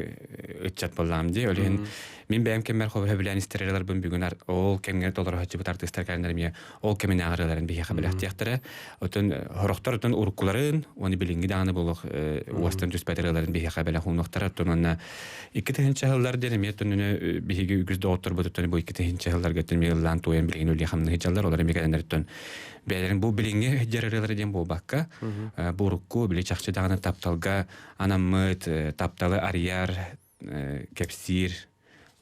S9: ытчат боллам ди. Олен мен бәм кемер хобе белән истереләр бу бүгүн ол кемгә толар хачы бу артисттер кәндәрме ол кемен агырларын бия хәбәләт яктыра. Отын хорохтар отын уркуларын, оны билинги даны булык уастан төспәтерләрен бия хәбәлә хунуктар отынна 2-нче еллар дәреме төнне биге үгүздә отыр бу төнне бу 2-нче елларга төнмеллән тоен билген үле хамны хәҗәлләр олар мигәннәр төн. Бәләрен бу билинге җәрәләр дигән бу бакка. Бу рукку биле чакчы дагына тапталга анамыт тапталы арияр кепсир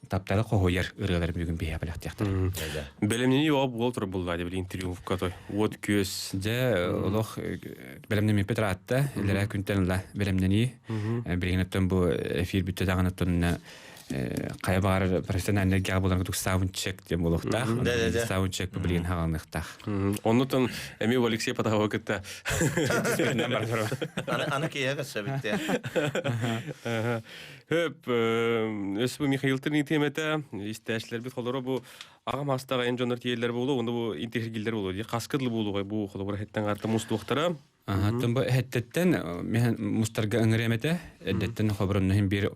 S9: тапталы хойер ырылар бүгүн бия беләк яктыр.
S1: Белемнени об болтыр булда дип интервью катой. Вот көз.
S9: Дә олох белемнени Петратта лера күнтәнлә белемнени билгенәттән бу эфир битә дагына тонна кая бар профессиональ габулар күтүк саундчек деп булыкта. Саундчек билген хаганлыкта.
S1: Оннотон эми Алексей Потапов кытта.
S5: Аны кияга сәбитте.
S1: Хөп, өсбү Михаил Тинитемете истәшләр бит холора бу ага мастага эн жонор тиелләр булу, онда бу интегргилләр булу. Каскыдлы булуга бу холора хеттен арты мустуктара.
S9: Тон бу хеттен мен мустарга ыңремете, эддеттен хабарны һәм бир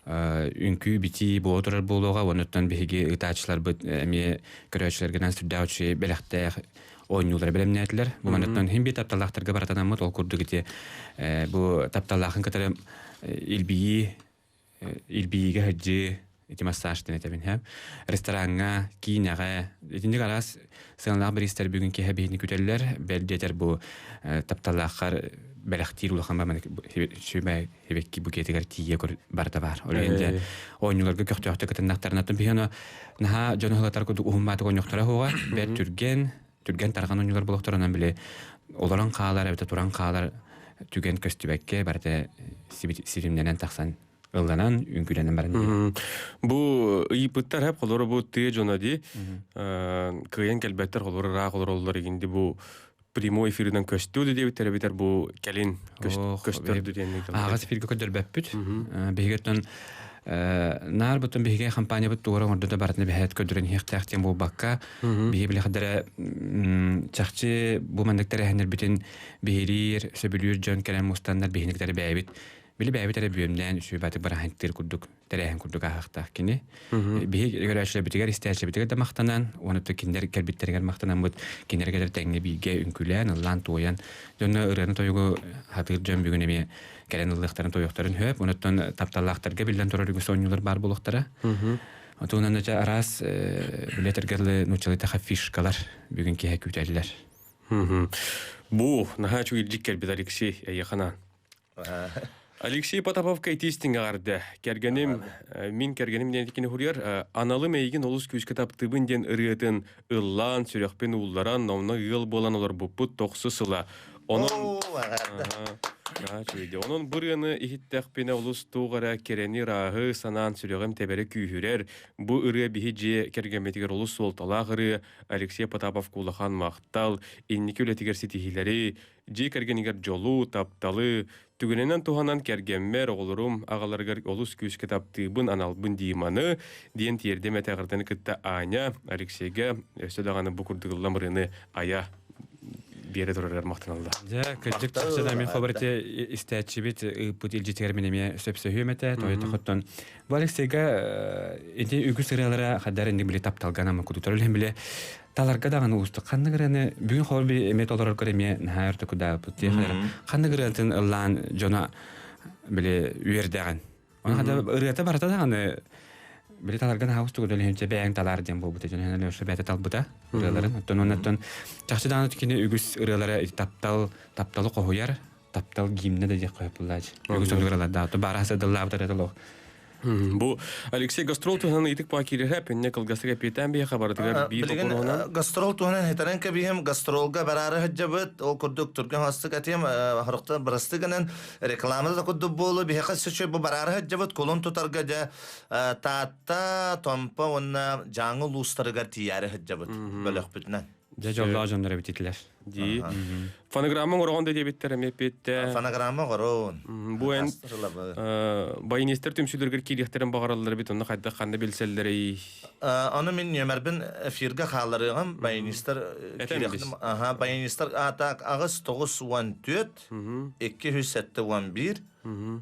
S9: үнкү бити болотор болуга, оннан биге итачлар бу эми көрәчләргә сүдәүче беләхтә ойнулар белемнәтләр. Бу манаттан һәм бит тапталактарга баратанамы ул курдыгыте бу тапталлахын катары илбиге хаҗи эти массажтын этебин һәм ресторанга, кинага, этинде гарас сыйлар бристер бүгүн ки хәбине күтәлләр, белдетер бу тапталлахар беләхтир улхан ба мен шөбә хебекки бу кетегәр тие көр барда бар. Оленде ойнуларга көктөктө кытыннактарнатын бихана наха жонохлатар куду умматы ойноктора хога бер түрген тарган ойнулар булактарынан биле оларан каалар әбетә туран каалар түген көстүбәккә барда сибимнәнән таксан ылданан үңкүләнән баран.
S1: Бу ыйпыттар һәп холора бу тые жонади кыян келбәттер холора ра холороллар игенди бу прямой эфирден көстүдү деп теребитер бу келин көстөрдү дигән.
S9: Агас эфиргә көдөрбәппүт. Бигәтен нар бутун биге компания бут тугры ордуда барытны бәһәт көдөрен хектактен бу бакка биге биле хадара чакчы бу мандыктар хәнер битен бирир сөбүлүр жон калам мустандар бигенектер бәйбит биле бәйбит әре бүемдән шүбәте бар хәнтер курдук тәрәһен курдук ахта кине биге görәшле битегәр истәчле битегәр дә мактанан оны төкиндер кәлбиттәргә мактанан бут кинергә тәңне биге үнкүлән лан тоян дөнне өрәне тойгы хатыр җан бүгенеме кәләнлыктарын тояктарын хөп онытан тапталлактарга билдән торыргы сонюлар бар булыктара атунан да арас билетергәле нучылыта хафишкалар бүген ки хәкүтәлләр
S1: Бу нахачу илдиккер бит Алексей яхана Алексей Потапов кайтистинге гарды. Кергеним, мин кергеним дендикини хурьер, аналы мейгин олус күз китаптыбын ден ырыытын ыллан, сүрекпен улларан, номна ыл болан олар буппут тоқсы сыла. Onun
S5: Ағарда.
S1: Onun buryanı ihittekpine ulus tuğara kereni rahı sanan sürüğüm teberi kühürer. Bu ırıya bihici kergemetiger ulus soltalağırı Alexey Potapov kulahan maqtal, inniki ületiger sitihileri, ji kergeniger jolu, taptalı, tügünenen tuhanan kergemmer olurum, ağalargar ulus küs kitaptığın analbın diyimanı, diyen tiyerde metağırdanı kıtta Anya, Alexey'ge södağanı bu kurdığılamırını aya beri durar maqtanalda.
S9: Ja, kırcık taşıdan men xabarete istäçibit bu dilci terminemi söpse hümete toyta xotton. Bu Alexeyga indi ügü sıralara kadar indi bile taptalgana mı kudutor hem bile talarga dağını ustu qandıgırını bugün xol bir emet olarak göremiye nahayırda kuda bu diye qandıgırın Allah'ın jona bile üyerdağın. Ona kadar ırgata barata dağını bile talarga naha ustu kudu hem beğen talar diyen bu buta jona löşe bete talbuda ırgaların. Ondan çaxçıdan ötkini ügüs ırgalara taptalı qohuyar taptal giyimne de koyup bullaç. Ügüs ırgalar da barasa dalla buta
S1: Bu Alexey Gastrol tuhanan itik pakiri hep ne kılgası kapiten bir habardıgar bir topuğuna.
S5: Gastrol tuhanan hetaran ki bihim gastrolga bararı hıccabıt o kurduk Türk'ün hastık atayım harıqta barastıgının reklamada da kuddu bolu bir heqas seçi bu bararı hıccabıt kolun tutargaca taatta tompa onna canı lustarıgar tiyari hıccabıt bölük bütünen.
S9: Jajollar jonlara bititler.
S1: Di. Fonogramma oranda diye bitterim hepette.
S5: Fonogramma qoron.
S1: Bu en bayinister tümsülürgür kirihтерин bağıralları bit onu hadda qanda bilselleri.
S5: Onu min nömerbin efirga xalarıgam bayinister kirihtim. Aha bayinister atak ağız 914 207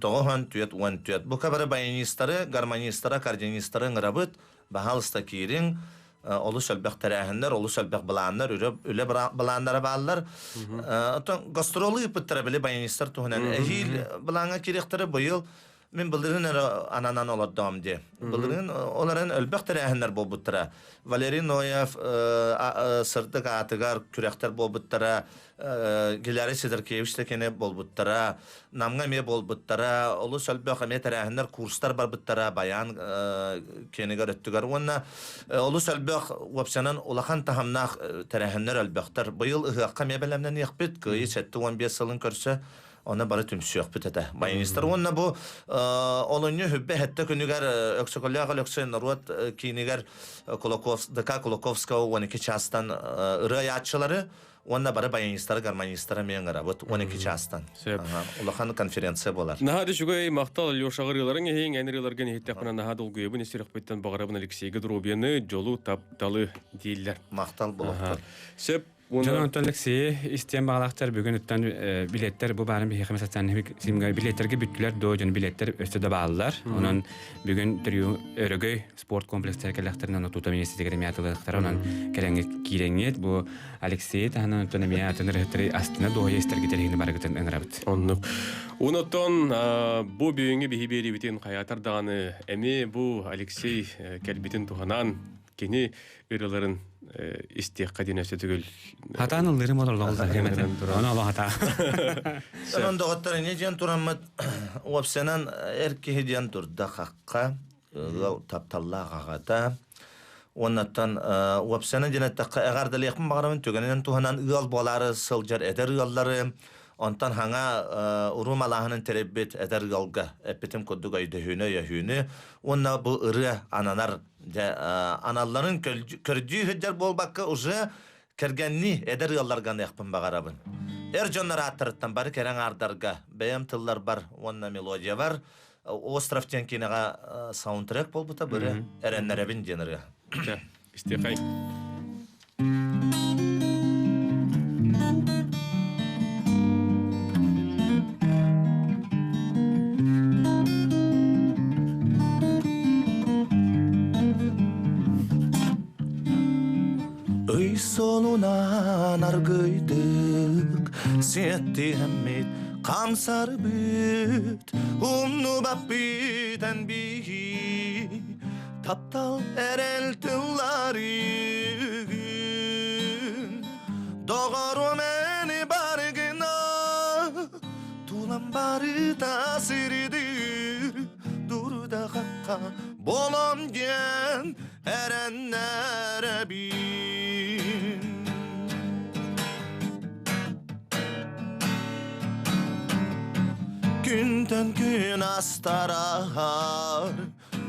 S5: 914 bu kadar bayinisteri garmanistera kardinistera ngırabıt bahalsta kirin olus elbaq tarahanlar olus elbaq balanlar öyle balanlara bağlar. Gastrolu yapıttıra bile bayinister tuhanan ehil balanga kirihtere bu yıl min bildirin ananan olardam diye. Bildirin onların elbaq tarahanlar bu buttıra. Valery Noyev sırtık atıgar kürekter bu buttıra. Gilari Sidorkevich tekene bol buttıra. Namga me bol buttıra. Olus elbaq me tarahanlar kurslar bar buttıra. Bayan kenigar öttügar. Onna olus elbaq wapsanan ulakan tahamnaq tarahanlar elbaqtar. Bu yıl ıhaqqa me belemden yaqbit. Kıyı çetti 15 yılın körse. Ona bara tümsüyor bütete. Bayinister onna bu olunyu hübbe hette künüger öksokolyağı löksen ruat kiniger Kolokovska 12 çastan ırayatçıları onna bara bayinister garmanister mengara bu 12 çastan. Ulakan konferansiya bolar.
S1: Nahadi şugay maqtal yoşagırıların ehin enrilergen hittekna nahad olguy bu nesirq bitten bağırabın Alexey Gadrobiyanı jolu taptalı diller.
S5: Maqtal bolaqtar.
S1: Sep
S9: John Alexey isteyen bağlaqtar bugün ütten biletler bu barın bir hekime satsan simge biletlerge bütüler dojon biletler östede bağlılar. Onun bugün trio örgöy sport kompleksler kelekterinden tutamiyesi degremiyatılıqtar onun kelenge kirengiyet bu Alexey tahanan tutamiyatını rehtere aslında doğuya istergiterliğini barıgıtın enrabıt.
S1: Onluk. Unutton bu büyüğünü bihiberi bitin hayatar dağını emi bu Alexey kelbitin tuhanan kini ırıların istiyakka dinesi tügül.
S9: Hatan ılırım olurlar hemeten. Onu Allah hata.
S5: Onun doğatları ne diyen turamad wapsanan erkeği diyen turda haqqa taptalla qaqata. Ondan wapsanan diyen taqqa agarda liqim bağramın tügenen tuhanan ıgal boları sıljar eder ıgalları. Ondan hanga urum Allah'ın terebbet eder ıgalga. Epetim koddu gayda hüne ya hüne. Onna bu ırı ananar analların kördüğü hüccer bol bakka uza kergenni eder yollargan yakpın bağarabın. Erjonları attırıttan bari keren ardarga. Beyem tıllar bar, onna melodiya var. Ostrov tenkinaga soundtrack bol buta bari erenlere bin jeneri.
S1: İstiyakay.
S5: Solunan argıydık Siyetti hemmit Kamsar büt Umnu babbiden bihi Taptal erel tılların Doğru meni bargına Tulan bari tasiridir Dur da kakka Bolon gen erenlere bin Күтен күн астарар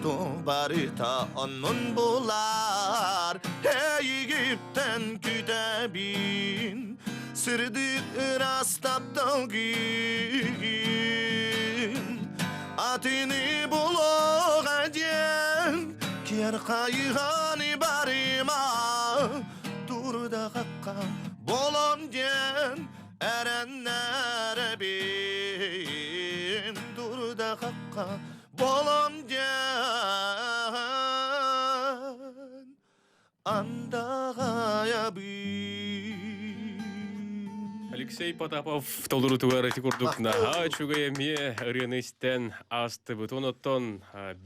S5: Тубарыта onun bular Египтен күтәбин Сырдык растаптау gün Atını buluğa ден Кер қайғаны барыма Турда қаққа болам ден Әрәннәрі бен Турда қаққа болам ден Андағая
S1: Алексей Потапов толуру тугары тикурдук наха чугая ме ырыныстен асты бутон оттон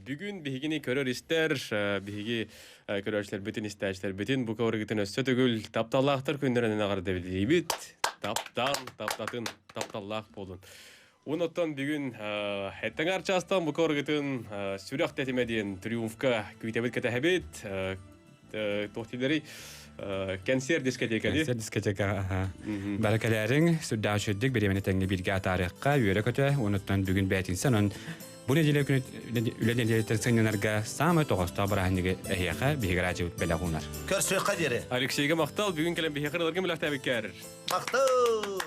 S1: бүгүн бигини көрөр истер биги көрөрчүлөр бүтүн истечтер бүтүн бу көргүтүн өссө түгүл тапталлактыр күндөрүнөн агарды билбейбит тапталлак болун Уноттон бүгүн хеттен арчастан бу көргүтүн сүрөк тетимедиен триумфка күйтебит кетебит тохтилери Концерт дискотека.
S9: Концерт дискотека. Баракаларың сүрдәүчүдүк беремене теңге бирге тарихка үйрө көтө. Онуттан бүгүн бәтинсен он бу неделе күнү үледен тексеннерге самы тогоста барахныгы эхяка биграҗы белагунар.
S5: Көрсө кадере.
S1: Алексейге мактал бүгүн келен бихекер аларга милактабыккер.
S5: Мактал.